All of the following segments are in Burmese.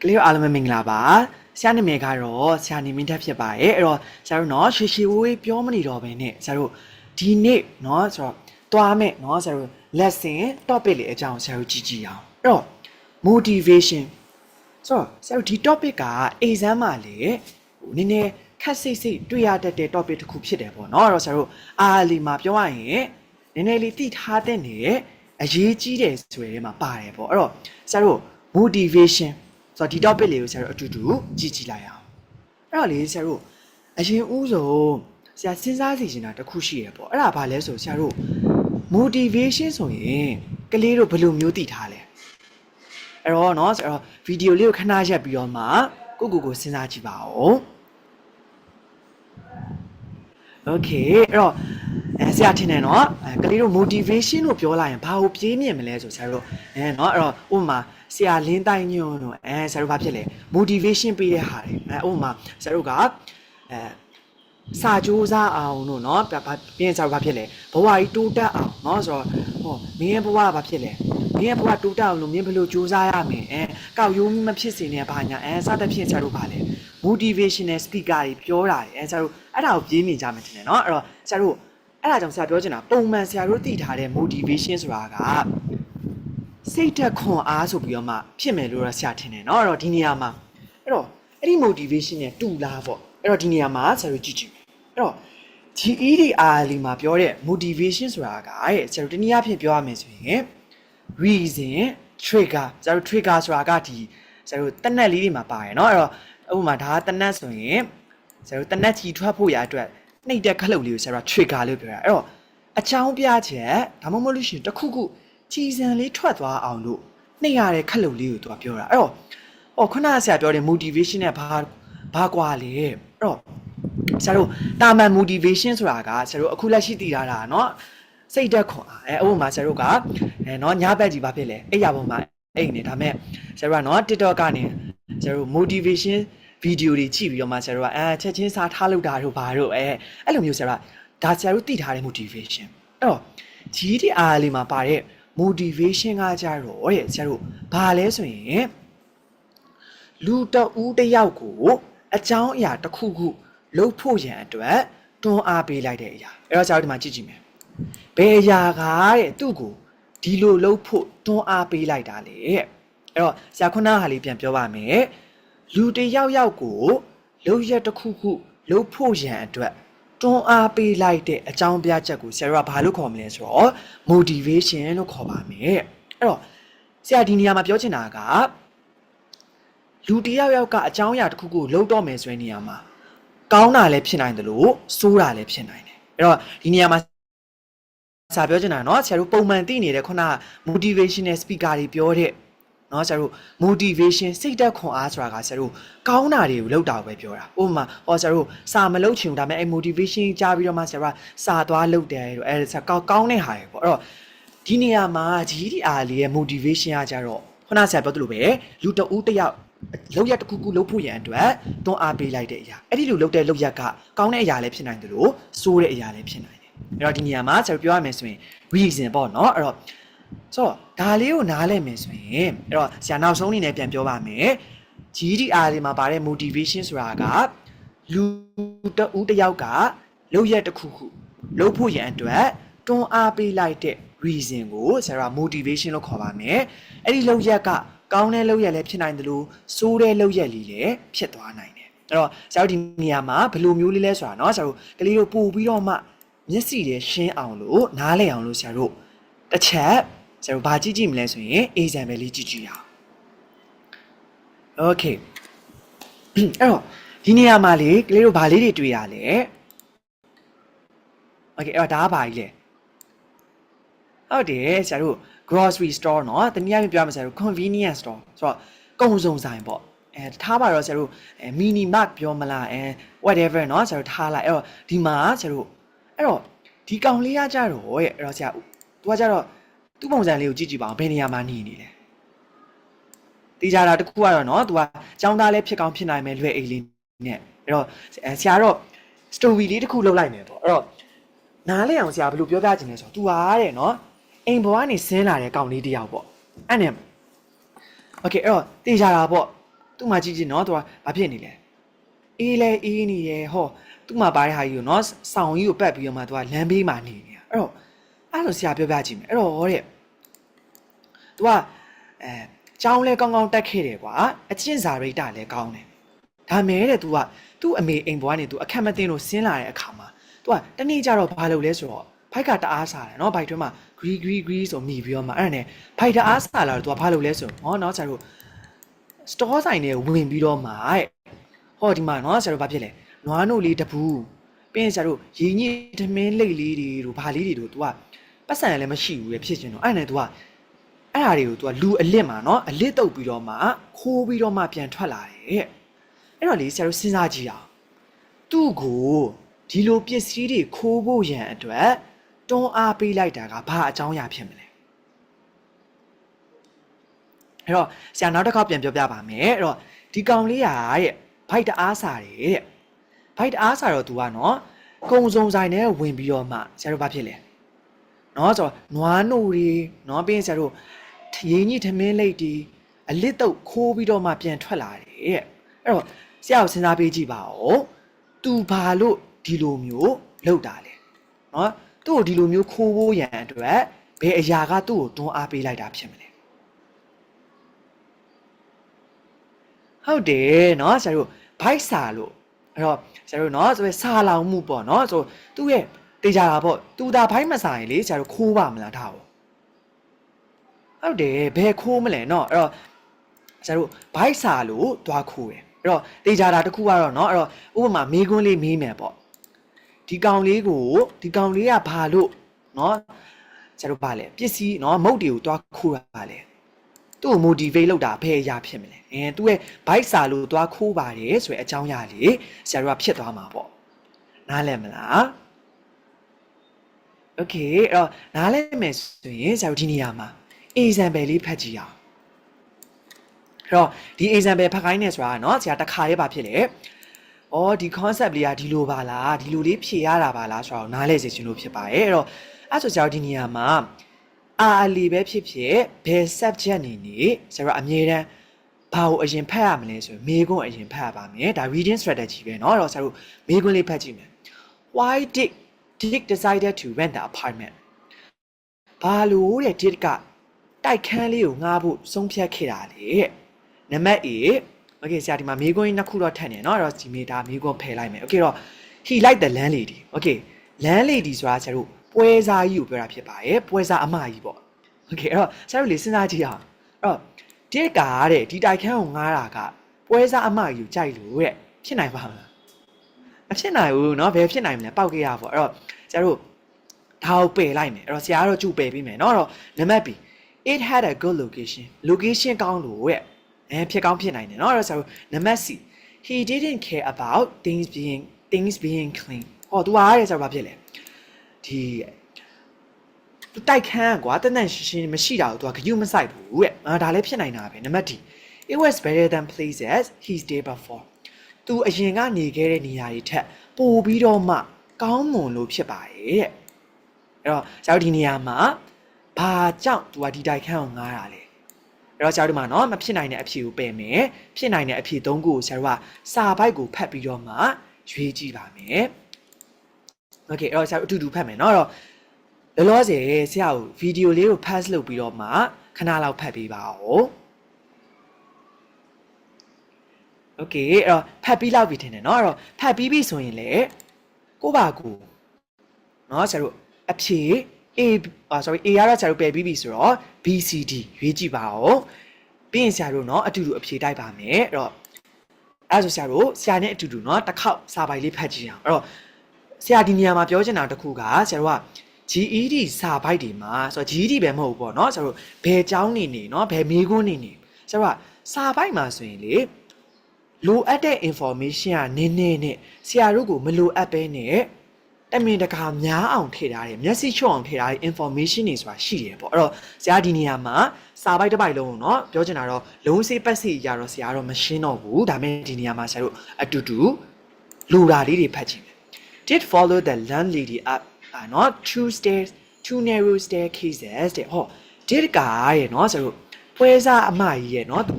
ကလေးတို့အားလုံးပဲမင်္ဂလာပါဆရာနာမည်ကတော့ဆရာနေမင်းထက်ဖြစ်ပါတယ်အဲ့တော့ဆရာတို့နော်ရှေရှေဝေးပြောမနေတော့ဘဲနဲ့ဆရာတို့ဒီနေ့နော်ဆိုတော့တွားမဲ့နော်ဆရာတို့ lesson topic လေးအကြောင်းဆရာတို့ကြည့်အောင်အဲ့တော့ motivation ဆိုတော့ဆရာတို့ဒီ topic က exam မှာလေနည်းနည်းခက်စိတ်စိတ်တွေ့ရတတ်တဲ့ topic တစ်ခုဖြစ်တယ်ပေါ့နော်အဲ့တော့ဆရာတို့အားလီမှာပြောရရင်နည်းနည်းလေးသိထားတဲ့နေအရေးကြီးတယ်ဆိုရဲမှာပါတယ်ပေါ့အဲ့တော့ဆရာတို့ motivation ဆိုတော့ဒီ topic လေးကိုဆရာတို့အတူတူကြည့်လိုက်အောင်အဲ့တော့လေဆရာတို့အရင်ဦးဆုံးဆရာစဉ်းစားစီချင်တာတစ်ခုရှိရပေါ့အဲ့ဒါဘာလဲဆိုဆရာတို့ motivation ဆိုရင်ကလေးတို့ဘယ်လိုမျိုးသိထားလဲအဲ့တော့เนาะဆိုတော့ဗီဒီယိုလေးကိုခဏရက်ပြီးတော့မှကိုစဉ်းစားကြည့်ပါဦး Okay အဲ့တော့ဆရာထင်တယ်เนาะကလေးတို့ motivation လို့ပြောလိုက်ရင်ဘာကိုပြေးမြင်မလဲဆိုဆရာတို့เนาะအဲ့တော့ဥပမာဆရာလင်းတိုင်းညွန်းတို့ဆရာတို့ဘာဖြစ်လဲ motivation ပေးတဲ့ဟာတွေဥပမာဆရာတို့ကစာကြိုးစားအောင်တို့เนาะပြင်ဆရာတို့ဘာဖြစ်လဲဘဝကြီးတိုးတက်အောင်เนาะဆိုတော့ဟောမင်းရဲ့ဘဝဘာဖြစ်လဲမင်းရဲ့ဘဝတိုးတက်အောင်လို့မင်းဘယ်လိုကြိုးစားရမလဲကောက်ရိုးမဖြစ်စေနဲ့ဘာညာစသဖြင့်ဆရာတို့ဘာလဲ motivational speaker တွေပြောတာတယ်ဆရာတို့အဲ့ဒါကိုပြေးမြင်ကြမယ်ထင်တယ်เนาะအဲ့တော့ဆရာတို့အဲ့ဒါကြောင့်ဆရာပြောချင်တာပုံမှန်ဆရာတို့သိထားတဲ့ motivation ဆိုတာကစိတ်သက်ခွန်အားဆိုပြီးတော့မှဖြစ်မယ်လို့ဆရာထင်တယ်เนาะအဲ့တော့ဒီနေရာမှာအဲ့တော့အဲ့ဒီ motivation နဲ့တူလားပေါ့အဲ့တော့ဒီနေရာမှာဆရာတို့ကြည့်အဲ့တော့ GEDR လေးမှာပြောတဲ့ motivation ဆိုတာကဆရာတို့တနည်းအားဖြင့်ပြောရမယ်ဆိုရင် reason trigger ဆရာတို့ trigger ဆိုတာကဒီဆရာတို့တနက်လေးတွေမှာပါတယ်เนาะအဲ့တော့ဥပမာဒါကတနက်ဆိုရင်ဆရာတို့တနက်ကြီးထွက်ဖို့ရအတွက်နှိပ်တဲ့ခလုတ်လေးကိုဆရာတို့ trigger လို့ပြောတာအဲ့တော့အချောင်းပြချက်ဒါမှမဟုတ်လို့ရှိရင်တစ်ခုခုချီစံလေးထွက်သွားအောင်လို့နှိပ်ရတဲ့ခလုတ်လေးကိုသူကပြောတာအဲ့တော့ခုနကဆရာပြောတဲ့ motivation နဲ့ဘာကွာလဲအဲ့တော့ဆရာတို့တာမန် motivation ဆိုတာကဆရာတို့အခုလက်ရှိသိထားတာเนาะစိတ်သက်ခွန်အားဥပမာဆရာတို့ကเนาะညဘက်ကြီးဘာဖြစ်လဲအဲ့ရပုံမှာအဲ့နေဒါမဲ့ဆရာတို့ကเนาะ TikTok ကနေဆရာတို့ motivation ဗီဒီယိုတွေကြည့်ပြီးတော့မှဆရာတို့ကချက်ချင်းစားထားလို့တာတို့ဘာတို့အဲ့လိုမျိုးဆရာတို့ဒါဆရာတို့သိထားတဲ့ motivation အဲ့တော့ GDR လေးမှာပါတဲ့ motivation ကကြတော့တဲ့ဆရာတို့ဘာလဲဆိုရင်လူတဦးတစ်ယောက်ကိုအကြောင်းအရာတစ်ခုခုလုပ်ဖို့ရန်အတွက်တွန်းအားပေးလိုက်တဲ့အရာအဲ့တော့ဆရာတို့ဒီမှာကြည့်မယ်ဘယ်အရာကတဲ့သူ့ကိုဒီလိုလုပ်ဖို့တွန်းအားပေးလိုက်တာလေအဲ့တော့ဆရာခုနကဟာလေးပြန်ပြောပါမယ်လူတစ်ယောက်ကိုလုပ်ရက်တစ်ခုခုလုပ်ဖို့ရန်အတွက်တွန်းအားပေးလိုက်တဲ့အကြောင်းပြချက်ကိုဆရာတို့ကဘာလို့ခေါ်မလဲဆိုတော့ motivation လို့ခေါ်ပါမယ်အဲ့တော့ဆရာဒီနေရာမှာပြောချင်တာကလူတစ်ယောက်ကအကြောင်းအရာတစ်ခုခုလုပ်တော့မယ်ဆိုတဲ့နေရာမှာကောင်းတာလည်းဖြစ်နိုင်တယ်လို့ဆိုးတာလည်းဖြစ်နိုင်တယ်အဲ့တော့ဒီနေရာမှာစာပြောချင်တာเนาะဆရာတို့ပုံမှန်သိနေတဲ့ခုန motivational speaker တွေပြောတဲ့เนาะဆရာတို့ motivation စိတ်သက်ခွန်အားဆိုတာကဆရာတို့ကောင်းတာတွေကိုလုပ်တာပဲပြောတာဥပမာဆရာတို့စာမလုပ်ချင်ဘူးဒါပေမဲ့အဲ့ motivation ကြားပြီးတော့မှဆရာကစာသွားလုပ်တယ်တို့အဲ့ဆရာကောင်းတဲ့ဟာတွေပေါ့အဲ့တော့ဒီနေရာမှာ GDR လေးရဲ့ motivation ကကြတော့ခုနဆရာပြောသလိုပဲလူတဦးတစ်ယောက်လောက်ရတစ်ခုခုလုပ်ဖို့ရန်အတွက်တွန်းအားပေးလိုက်တဲ့အရာအဲ့ဒီလိုလုပ်တဲ့လုပ်ရကကောင်းတဲ့အရာလည်းဖြစ်နိုင်တယ်လို့ဆိုးတဲ့အရာလည်းဖြစ်နိုင်တယ်အဲ့တော့ဒီနေရာမှာကျွန်တော်ပြောရမယ်ဆိုရင် reason ပေါ့နော်အဲ့တော့ဆိုတော့ဒါလေးကိုနားလည်မယ်ဆိုရင်အဲ့တော့ဆရာနောက်ဆုံးအနေနဲ့ပြန်ပြောပါမယ် GDR လေးမှာပါတဲ့ motivation ဆိုတာကလူတဦးတစ်ယောက်ကလုပ်ရတစ်ခုခုလုပ်ဖို့ရန်အတွက်တွန်းအားပေးလိုက်တဲ့ reason ကိုဆရာက motivation လို့ခေါ်ပါမယ်အဲ့ဒီလုပ်ရကကောင်းတဲ့လုပ်ရက်လည်းဖြစ်နိုင်တယ်လို့ဆိုးတဲ့လုပ်ရက်လေးလည်းဖြစ်သွားနိုင်တယ်အဲ့တော့ဆရာတို့ဒီနေရာမှာဘယ်လိုမျိုးလေးလဲဆိုတာเนาะဆရာတို့ကလေးတို့ပို့ပြီးတော့မှမျက်စိတွေရှင်းအောင်လို့နားလည်အောင်လို့ဆရာတို့တစ်ချက်ဆရာတို့ဘာကြည့်မလဲဆိုရင် example လေးကြည့်ရအောင် Okay အဲ့တော့ဒီနေရာမှာလေကလေးတို့ဘာလေးတွေတွေ့ရလဲ Okay အဲ့တော့ဒါကဘာကြီးလဲဟုတ်တယ်ဆရာတို့ grocery store เนาะတနည်းအားဖြင့်ပြောမှဆရာတို့ convenience store ဆိုတော့ကုန်စုံဆိုင်ပေါ့ထားပါတော့ဆရာတို့mini mart ပြောမလားwhatever เนาะဆရာတို့ထားလိုက်အဲ့တော့ဒီမှာဆရာတို့အဲ့တော့ဒီကောင်လေးကကြတော့အဲ့တော့ဆရာသူကကြတော့သူ့ပုံစံလေးကိုကြည့်ပါအောင်ဘယ်နေရာမှာနေလဲတီးကြတာတခုကတော့เนาะသူကကျောင်းသားလေးဖြစ်ကောင်းဖြစ်နိုင်မယ်လွယ်အိတ်လေးနဲ့အဲ့တော့ဆရာတော့ story လေးတစ်ခုလုပ်လိုက်မယ်ပေါ့အဲ့တော့နားလဲအောင်ဆရာဘယ်လိုပြောပြချင်လဲဆိုတော့ तू ဟာတဲ့เนาะအိမ်ဘွားကနေဆင်းလာတဲ့ကောင်လေးတယောက်ပေါ့အဲ့နဲ့ Okay အဲ့တော့တေးကြတာပေါ့ သူ့မှာကြည့်နော်သူကဘာဖြစ်နေလဲအေးလဲအေးနေရဟောသူ့မှာပါတဲ့ဟာကြီးကိုနော်ဆောင်းကြီးကိုပတ်ပြီးတော့မှသူကလမ်းဘေးမှာနေနေတာအဲ့တော့ဆရာပြောပြကြည့်မယ်အဲ့တော့တဲ့သူကကျောင်းလဲကောင်းကောင်းတက်ခဲ့တယ်ကွာအချင်းစာရိတ်တလည်းကောင်းတယ်ဒါမဲ့တဲ့ तू ကသူ့အမေအိမ်ဘွားနေ तू အခက်မသိလို့ဆင်းလာတဲ့အခါမှာ तू ကတနေ့ကျတော့ဘာလုပ်လဲဆိုတော့ဘိုက်ကတအားစားတယ်เนาะဘိုက်တွင်းမှာ gree ဆိုမိပြီးတော့မှအဲ့ဒါနဲ့ဘိုက်တအားစားလာတော့ तू ကဘာလုပ်လဲဆိုတော့เนาะကျတော့ store ဆိုင်တွေဝင်ပြီးတော့မှဟောဒီမှာเนาะကျတော့ဘာဖြစ်လဲနွားနို့လေးတပူးပြီးရင်ကျတော့ရည်ညစ်ထမင်းလိတ်လေးတွေတို့ဘာလေးတွေတို့ तू ကပတ်စံလည်းမရှိဘူးလေဖြစ်ချင်တော့အဲ့နဲ့ तू ကအဲ့ဟာတွေကို तू ကလူအလစ်မှာเนาะအလစ်တုပ်ပြီးတော့မှခိုးပြီးတော့မှပြန်ထွက်လာတယ်အဲ့တော့လေဆရာတို့စဉ်းစားကြည့်အောင်သူ့ကိုဒီလိုပစ္စည်းတွေခိုးဖို့ရန်အတွက်တွန်းအားပေးလိုက်တာကဘာအကြောင်းအရာဖြစ်မလဲအဲ့တော့ဆရာနောက်တစ်ခေါက်ပြန်ပြောပြပါမယ်အဲ့တော့ဒီကောင်လေးဟာတဲ့ဘိုက်တအားစားတယ်တဲ့ဘိုက်တအားစားတော့ तू ကနော်ကုံစုံဆိုင်နဲ့ဝင်ပြီးတော့မှဆရာတို့ဘာဖြစ်လဲနော်ဆိုတော့နွားနို့တွေနော်ပြီးရင်ဆရာတို့ရင်းကြီးထမင်းလိတ်တွေအလစ်တုပ်ခိုးပြီးတော့မှပြန်ထွက်လာတယ်တဲ့အဲ့တော့ဆရာကိုစဉ်းစားပေးကြည့်ပါဦး။ तू ဘာလို့ဒီလိုမျိုးလုပ်တာလဲ။နော်။သူ့ကိုဒီလိုမျိုးခိုးဖို့ရန်အတွက်ဘယ်အရာကသူ့ကိုတွန်းအားပေးလိုက်တာဖြစ်မလဲ။ဟုတ်တယ်နော်ဆရာတို့ဘိုက်စာလို့အဲ့တော့ဆရာတို့နော်ဆိုစာလောင်မှုပေါ့နော်ဆိုသူ့ရဲ့တေချာတာပေါ့။ तू ဒါဘိုက်မစာရင်လေဆရာတို့ခိုးပါမလားထားပေါ့။ဟုတ်တယ်ဘယ်ခိုးမလဲနော်။အဲ့တော့ဆရာတို့ဘိုက်စာလို့တွားခိုးတယ်။အဲ့တော့တေချာတာတစ်ခုကတော့เนาะအဲ့တော့ဥပမာမေးခွန်းလေးမေးမယ်ပေါ့ဒီကောင်လေးကဘာလို့เนาะကျတော့ဘာလဲပစ္စည်းเนาะမုတ်တွေကိုတွားခိုးတာလဲသူ့ကို motivate လုပ်တာဘယ်အရာဖြစ်မလဲသူ့ရဲ့ bike စာလို့တွားခိုးပါတယ်ဆိုတဲ့အကြောင်းအရာလေးဆရာတို့ကဖြစ်သွားမှာပေါ့နားလည်မလား okay အဲ့တော့နားလည်မယ်ဆိုရင်ဆရာတို့ဒီနေရာမှာ example လေးဖတ်ကြည့်အောင်အဲ့တော့ဒီ example ဖတ်ခိုင်းနေဆိုတာเนาะဆရာတစ်ခါလေးပါဖြစ်လေ။အော်ဒီ concept လေးကဒီလိုပါလားဒီလိုလေးဖြေရတာပါလားဆိုတော့နားလည်စေချင်လို့ဖြစ်ပါတယ်။အဲ့တော့အဲ့ဆိုဆရာတို့ဒီနေရာမှာအာလီပဲဖြစ်ဖြစ်ဘယ် subject နေနေဆရာတို့အမြဲတမ်းဘာကိုအရင်ဖတ်ရမလဲဆိုရင်မေးခွန်းအရင်ဖတ်ရပါမယ်။ဒါ reading strategy ပဲเนาะအဲ့တော့ဆရာတို့မေးခွန်းလေးဖတ်ကြည့်မယ်။ Why did Dick decided to rent the apartment? ဘာလို့တဲ့ Dick ကတိုက်ခန်းလေးကိုငှားဖို့ဆုံးဖြတ်ခဲ့တာလေတဲ့။နံပါတ် A okay ဆရာဒီမှာမေးခွန်းကြီးနှစ်ခုတော့ထပ်နေเนาะအဲ့တော့ဒီမေးတာမေးခွန်းဖယ်လိုက်မယ် okay တော့ he liked the landlady okay landlady ဆိုတာဆရာတို့ပွဲစားကြီးကိုပြောတာဖြစ်ပါတယ်ပွဲစားအမကြီးပေါ့ okay အဲ့တော့ဆရာတို့လေစဉ်းစားကြည့်အောင်အဲ့တော့ဒီကတဲ့ဒီတိုက်ခန်းကိုငှားတာကပွဲစားအမကြီးကိုကြိုက်လို့တဲ့ဖြစ်နိုင်ပါမလားမဖြစ်နိုင်ဘူးเนาะဘယ်ဖြစ်နိုင်မလဲပောက်ခဲ့ရပေါ့အဲ့တော့ဆရာတို့ဒါကိုပယ်လိုက်မယ်အဲ့တော့ဆရာကတော့ကြိုပယ်ပြီးမယ်เนาะအဲ့တော့နံပါတ် B it had a good location ကောင်းလို့တဲ့ဖြစ်ကောင်းဖြစ်နိုင်တယ်เนาะအဲ့တော့ဆရာတို့နံပါတ် C he didn't care about things being clean ဟော तू အားရဆရာဘာဖြစ်လဲဒီသူတိုက်ခန်းကွာတန်တန်ရှင်းမရှိတာကို तू ကဂယုမဆိုင်ဘူးတဲ့ဒါလည်းဖြစ်နိုင်တာပဲနံပါတ် D it was better than places he stayed before तू အရင်ကနေခဲ့တဲ့နေရာတွေထက်ပိုပြီးတော့မှကောင်းမွန်လို့ဖြစ်ပါတယ်တဲ့အဲ့တော့ဆရာတို့ဒီနေရာမှာဘာကြောင့် तू ကဒီတိုက်ခန်းကိုငားတာလဲအဲ့တော့ဆရာတို့မှာเนาะမဖြစ်နိုင်တဲ့အဖြေကိုပယ်မယ်ဖြစ်နိုင်တဲ့အဖြေ၃ခုကိုဆရာတို့ကစာပိုက်ကိုဖတ်ပြီးတော့မှရွေးကြည့်ပါမယ်โอเคအဲ့တော့ဆရာတို့အတူတူဖတ်မယ်เนาะအဲ့တော့လောလောဆယ်ဆရာကိုဗီဒီယိုလေးကို pass လုပ်ပြီးတော့မှခဏလောက်ဖတ်ပေးပါဦးโอเคအဲ့တော့ဖတ်ပြီးလောက်ပြီထင်တယ်เนาะအဲ့တော့ဖတ်ပြီးပြီဆိုရင်လေကိုပါကိုเนาะဆရာတို့အဖြေA sorry A ရတော့ဆရာတို့ပယ်ပြီးပြီဆိုတော့ BCD ရွေးကြည့်ပါဦးပြီးရင်ဆရာတို့เนาะအတူတူအဖြေတိုက်ပါမယ်အဲ့တော့အဲ့ဆိုဆရာတို့ဆရာနဲ့အတူတူเนาะတစ်ခေါက်စာပိုင်လေးဖတ်ကြည့်အောင်အဲ့တော့ဆရာဒီနေရာမှာပြောချင်တာတစ်ခုကဆရာတို့က GED စာပိုက်တွေမှာဆိုတော့ GED ပဲမဟုတ်ဘူးပေါ့เนาะဆရာတို့ဘယ်ကျောင်းနေနေเนาะဘယ်မေးခွန်းနေနေဆရာတို့ကစာပိုက်မှာဆိုရင်လေလိုအပ်တဲ့ information ကနည်းနည်းနဲ့ဆရာတို့ကိုမလိုအပ်ပဲနဲ့တမင်တကာများအောင်ထည့်ထားတယ်မျက်စိချော့အောင်ထည့်ထားတဲ့ information တွေဆိုတာရှိတယ်ပေါ့အဲ့တော့ဆရာဒီနေရာမှာစာပိုက်တစ်ပိုက်လုံးเนาะပြောချင်တာတော့လုံးစေးပတ်စီရတော့ဆရာတော့မရှင်းတော့ဘူးဒါပေမဲ့ဒီနေရာမှာဆရာတို့အတူတူလူဓာလေးတွေဖတ်ကြည့်မယ် did follow the landlady up not two narrow staircases တဲ့ဟော did ကရဲ့เนาะဆရာတို့ပွဲစားအမကြီးရဲ့เนาะသူ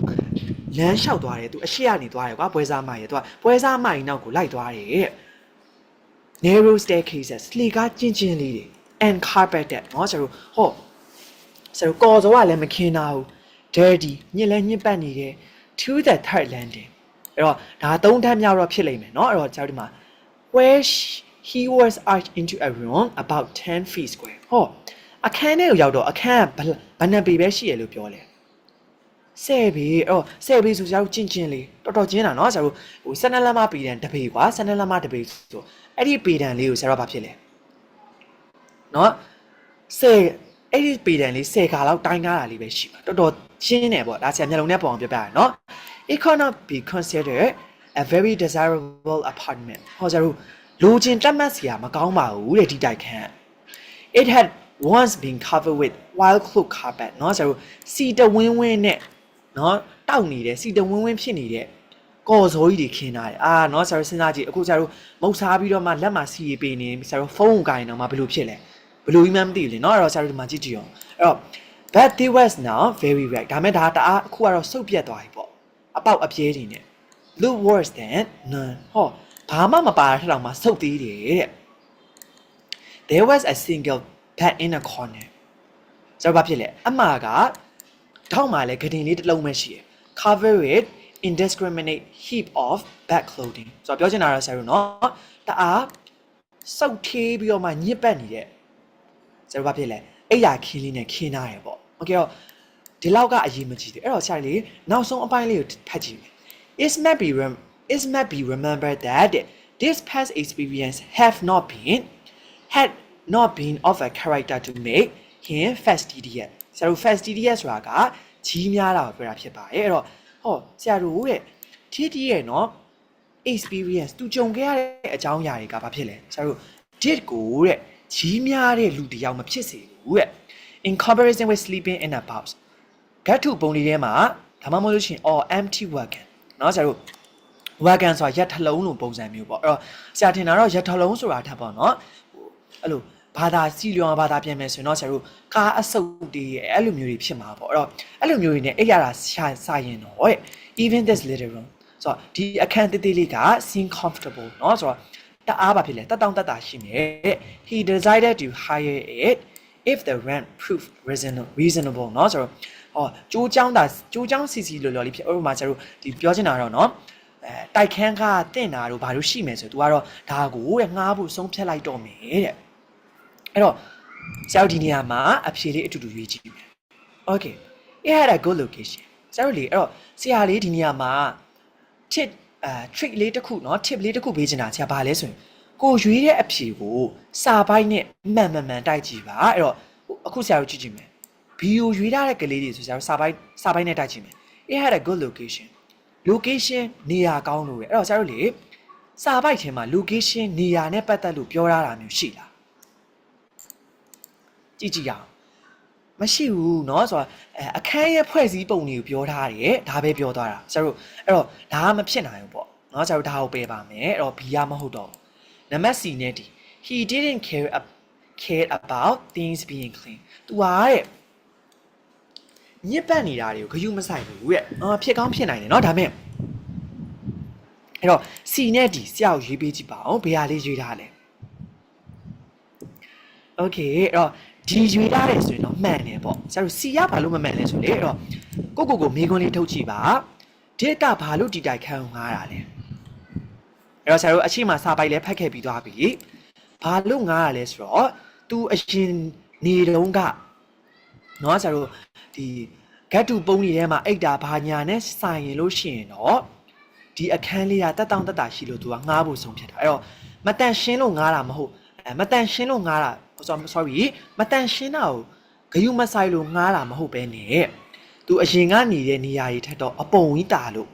လမ်းလျှောက်သွားတယ်သူအရှိကနေသွားတယ်ကွာပွဲစားမကြီးသူကပွဲစားမကြီးနောက်ကိုလိုက်သွားတယ်တဲ့ narrow staircases လှေကားကျဉ်းလေးတွေ and carpeted เนาะကျတော့ဟောကျတော့ကော်စောကလည်းမခင်းတာဘူး dirty ညစ်လဲညစ်ပတ်နေတယ် to the third landing အဲ့တော့ဒါသုံးထပ်မြောက်တော့ဖြစ်လိမ့်မယ်เนาะအဲ့တော့ကျတော့ဒီမှာ where he was arched into a room about 10 feet square ဟောအခန်းထဲကိုရောက်တော့အခန်းကဘယ်နှပေပဲရှိရလို့ပြောလဲ10ပေအဲ့တော့10ပေဆိုကျတော့ကျဉ်လေးတော်တော်ကျဉ်တာเนาะကျတော့ဟို12လက်မပေတန်တစ်ပေကွာ12လက်မတစ်ပေဆိုအဲ့ဒီပေတန်လေးကိုဆရာတော့ဘာဖြစ်လဲเนาะ10အဲ့ဒီပေတန်လေး10ခါလောက်တိုင်းကားတာလေးပဲရှိပါတော်တော်ချင်းနေပေါ့ဒါဆရာမျက်လုံးနဲ့ပုံအောင်ပြပြရเนาะ it cannot be considered a very desirable apartment ဟောဆရာတို့လိုချင်တတ်မှတ်စရာမကောင်းပါဘူးတဲ့ဒီတိုက်ခန်း it had once been covered with wild cloak carpet เนาะဆရာတို့စီတဝင်းဝင်းနဲ့เนาะတောက်နေတဲ့စီတဝင်းဝင်းဖြစ်နေတဲ့ကော်စောကြီးတွေခင်းထားတယ်เนาะဆရာတို့စဉ်းစားကြည့်အခုဆရာတို့မုတ်စားပြီးတော့မှလက်မှာစီရပေးနေဆရာတို့ဖုန်းကိုင်တော့မှဘယ်လိုဖြစ်လဲဘယ်လိုကြီးမှမသိဘူးလေเนาะအဲ့တော့ဆရာတို့ဒီမှာကြည့်ကြည့်အောင်အဲ့တော့ but they was now very rare ဒါမဲ့ဒါတအားအခုကတော့စုပ်ပြတ်သွားပြီပေါ့အပေါက်အပြဲတွေနဲ့ look worse than none ဟောဘာမှမပါတဲ့ထက်တော့မှစုပ်သေးတယ်တဲ့ there was a single bed in a corner ဆိုတော့ဘာဖြစ်လဲအမကထောက်မှာလဲဂဒင်လေးတစ်လုံးပဲရှိတယ် cover with indiscriminate heap of bed clothing ဆိုတော့ပြောချင်တာတော့ဆရာတို့เนาะတအားစုပ်သေးပြီးတော့မှညစ်ပတ်နေတဲ့ဆရာတို့ဘာဖြစ်လဲအိယာခင်းလေးနဲ့ခင်းထားတယ်ပေါ့โอเคတော့ဒီလောက်ကအရေးမကြီးတယ်အဲ့တော့ဆရာလေးနောက်ဆုံးအပိုင်းလေးကိုဖတ်ကြည့်မယ် it might be remembered that this past experience had not been of a character to make him fastidious ဆရာတို့ fastidious ဆိုတာကကြီးများတာကိုပြောတာဖြစ်ပါတယ်အဲ့တော့ဟောဆရာတို့တဲ့ထိတိရဲ့เนาะ experience သူကြုံခဲ့ရတဲ့အကြောင်းအရာတွေကဘာဖြစ်လဲဆရာတို့ did ကိုတဲ့ကြီးများတဲ့လူတစ်ယောက်မဖြစ်စေဘူးတဲ့ in comparison with sleeping in a box ဂတ်ထုပုံလေးထဲမှာဒါမှမဟုတ်လို့ရှိရင် or empty wagon เนาะဆရာတို့ wagon ဆိုတာရက်ထလုံးလိုပုံစံမျိုးပေါ့အဲ့တော့ဆရာထင်တာတော့ရက်ထလုံးဆိုတာထပ်ပေါ့เนาะအဲ့လိုဘာသာစီလျော်ဘာသာပြန်မယ်ဆိုရင်တော့ဆရာတို့ကားအဆုပ်တွေအဲ့လိုမျိုးတွေဖြစ်မှာပေါ့အဲ့တော့အဲ့လိုမျိုးတွေနဲ့အဲ့ရတာစာရင်တော့တဲ့ even this little room ဆိုတော့ဒီအခန်းသေးသေးလေးက seem comfortable เนาะဆိုတော့တအားပါဖြစ်လဲတက်တောင့်တက်တာရှိနေတဲ့ he decided to hire it if the rent proved reasonable เนาะဆိုတော့ဟောကျိုးချောင်းစီစီလော်လေးဖြစ်ဥပမာဆရာတို့ဒီပြောချင်တာတော့เนาะတိုက်ခန်းကတင့်တာတို့ဘာလို့ရှိမယ်ဆို तू ကတော့ဒါကိုတဲ့ငှားဖို့ဆုံးဖြတ်လိုက်တော့မယ်တဲ့အဲ့တော့ဆရာတို့ဒီနေရာမှာအဖြေလေးအတူတူရွေးကြည့်မယ် Okay it had a good location ဆရာတို့လေအဲ့တော့ဆရာလေးဒီနေရာမှာtrick လေးတစ်ခုเนาะ tip လေးတစ်ခုပေးချင်တာဆရာဘာလဲဆိုရင်ကိုရွေးတဲ့အဖြေကိုစာပိုင်းနဲ့မှန်တိုက်ကြည့်ပါအဲ့တော့အခုဆရာတို့ကြည့်ကြည့်မယ်ဗီဒီယိုရွေးထားတဲ့ကလေးတွေဆိုဆရာတို့စာပိုင်းနဲ့တိုက်ကြည့်မယ် it had a good location နေရာကောင်းလို့ပဲအဲ့တော့ဆရာတို့လေစာပိုက်ထဲမှာ location နေရာနဲ့ပတ်သက်လို့ပြောရတာမျိုးရှိလားကြည့်ရအောင်မရှိဘူးเนาะဆိုတော့အခန်းရဲ့ဖွဲ့စည်းပုံတွေကိုပြောထားတယ်ဒါပဲပြောသွားတာဆရာတို့အဲ့တော့ဒါကမဖြစ်နိုင်ဘူးပေါ့เนาะဆရာတို့ဒါကိုပယ်ပါမယ်အဲ့တော့ B ကမဟုတ်တော့ဘူးနံပါတ် C နဲ့ D he didn't care about things being clean သူကတဲ့ညစ်ပတ်နေတာတွေကိုဂရုမစိုက်ဘူးတဲ့ဖြစ်ကောင်းဖြစ်နိုင်တယ်เนาะဒါမဲ့အဲ့တော့ C နဲ့ D ဆရာကိုရေးပေးကြည့်ပါအောင်ဘယ်ဟာလေးရေးထားလဲ Okay အဲ့တော့ဒီရွေးထားတယ်ဆိုရင်တော့မှန်တယ်ပေါ့ဆရာတို့ C ရဘာလို့မမှန်လဲဆိုလေအဲ့တော့ကိုမေးခွန်းလေးထုတ်ကြည့်ပါ data ဘာလို့ဒီတိုက်ခန်းကိုငှားတာလဲအဲ့တော့ဆရာတို့အချိန်မှာစာပိုက်လဲဖတ်ခဲ့ပြီးသွားပြီဘာလို့ငှားရလဲဆိုတော့ तू အရင်နေတုန်းကเนาะဆရာတို့ဒီဂတ်တူပုံးတွေထဲမှာအိတ်တာဘာညာနဲ့ဆိုင်ရင်လို့ရှိရင်တော့ဒီအခန်းလေးကတက်တောင့်တက်တာရှိလို့ तू ကငှားဖို့ဆုံးဖြတ်တာအဲ့တော့မတန်ရှင်းလို့ငှားတာမဟုတ်မတန်ရှင်းလို့ငှားတာ sorry မတန်ရှင်းတာကိုဂယုမဆိုင်လို့ငှားတာမဟုတ်ပဲနဲ့သူအရင်ကနေတဲ့နေရာတွေထက်တော့အပုံကြီးတာလို့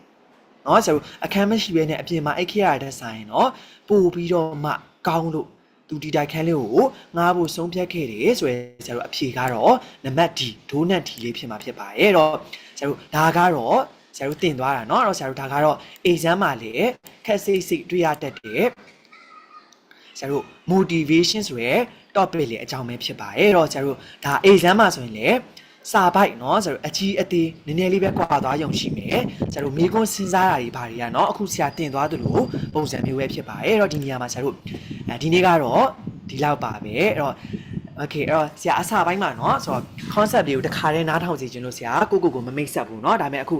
เนาะဆရာတို့အခန်းမရှိဘဲနဲ့အပြင်မှာအိတ်ခေရတဲ့ဆိုင်เนาะပို့ပြီးတော့မှကောင်းလို့သူဒီတိုက်ခန်းလေးကိုငှားဖို့ဆုံးဖြတ်ခဲ့တယ်ဆိုရယ်ဆရာတို့အဖြေကတော့နံပါတ် D ဒိုးနတ် D လေးဖြစ်မှာဖြစ်ပါရဲ့တော့ဆရာတို့ဒါကတော့ဆရာတို့တင်သွားတာเนาะအဲ့တော့ဆရာတို့ဒါကတော့ exam မှာလေခက်စိတ်တွေ့ရတတ်တယ်ဆရာတို့ motivation ဆိုရယ် topic လေအကြောင်းပဲဖြစ်ပါရဲ့တော့ဆရာတို့ဒါ exam မှာဆိုရင်လေ စာပိုက်เนาะဆိုတော့အကြီးအသေးနည်းနည်းလေးပဲကွာသွားရုံရှိမယ်ဆိုတော့မိကွန်းစဉ်းစားတာတွေဘာတွေကเนาะအခုဆရာတင်သွားသလိုပုံစံမျိုးပဲဖြစ်ပါတယ်အဲ့တော့ဒီနေရာမှာဆရာတို့ဒီနေ့ကတော့ဒီလောက်ပါပဲအဲ့တော့ okay အဲ့တော့ဆရာအစပိုင်းမှာเนาะဆိုတော့ concept တွေကိုတစ်ခါတည်းနားထောင်စီခြင်းလို့ဆရာကိုမမိတ်ဆက်ဘူးเนาะဒါပေမဲ့အခု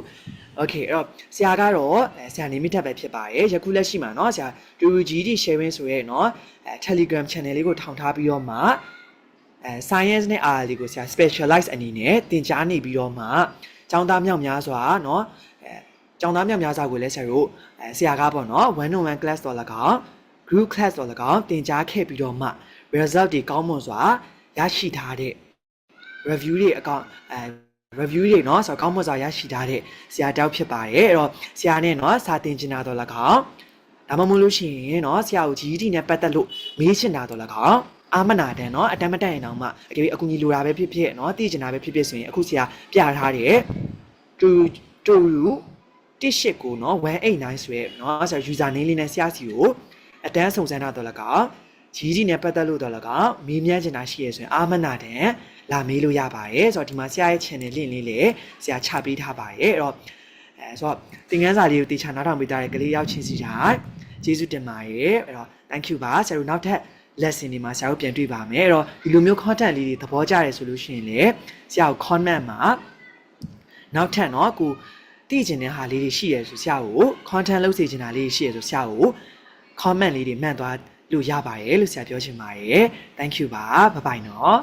okay အဲ့တော့ဆရာကတော့ဆရာနေမိထက်ပဲဖြစ်ပါတယ်ယခုလက်ရှိမှာเนาะဆရာ DUGD sharing ဆိုရဲเนาะTelegram channel လေးကိုထောင်ထားပြီးတော့မှscience နဲ့ R လေးကိုဆရာ specialize အနေနဲ့သင်ကြားနေပြီးတော့မှကျောင်းသားမြောက်များစွာเนาะကျောင်းသားမြောက်များစွာကိုလည်းဆရာတို့ဆရာကပေါ့เนาะ1-on-1 class တော့၎င်း group class တော့၎င်းသင်ကြားခဲ့ပြီးတော့မှ result တွေကောင်းမွန်စွာရရှိထားတဲ့ review တွေအကောင့်review တွေเนาะဆိုတော့ကောင်းမွန်စွာရရှိထားတဲ့ဆရာတောက်ဖြစ်ပါတယ်အဲ့တော့ဆရာနဲ့เนาะစာသင်ချင်တာတော့၎င်းဒါမှမဟုတ်လို့ရှိရင်เนาะဆရာကို GED နဲ့ပတ်သက်လို့မေးချင်တာတော့၎င်းအာမနာတန်เนาะအတမ်းမတက်ရင်တော့မှအကယ်၍အကူကြီးလိုတာပဲဖြစ်ဖြစ်เนาะသိချင်တာပဲဖြစ်ဖြစ်ဆိုရင်အခုဆရာပြထားတဲ့တူတိရှိကိုเนาะ189ဆိုရဲเนาะဆိုတော့ user name လေးနဲ့ဆရာစီကိုအတန်းစုံစမ်းတာတော့၎င်း GED နဲ့ပတ်သက်လို့တော့၎င်းမေးမြန်းချင်တာရှိရဆိုရင်အာမနာတန်လာမေးလို့ရပါတယ်ဆိုတော့ဒီမှာဆရာရဲ့ channel link လေးလည်းဆရာချပေးထားပါတယ်အဲ့တော့ဆိုတော့သင်ခန်းစာလေးကိုတေချာနားထောင်ပေးထားတဲ့ကလေးရောက်ချင်းစီတိုင်းကျေးဇူးတင်ပါတယ်အဲ့တော့ thank you ပါဆရာတို့နောက်ထပ် lesson တွေမှာဆရာတို့ပြန်တွေ့ပါမယ်အဲ့တော့ဒီလိုမျိုး content လေးတွေသဘောကျတယ်ဆိုလို့ရှိရင်လည်းဆရာကို comment မှာနောက်ထပ်เนาะကိုသိချင်တဲ့ဟာလေးတွေရှိရဆိုဆရာကို content လုပ်စေချင်တာလေးတွေရှိရဆိုဆရာကို comment လေးတွေမှန်သွားလို့ရပါတယ်လို့ဆရာပြောချင်ပါတယ် thank you ပါ bye bye เนาะ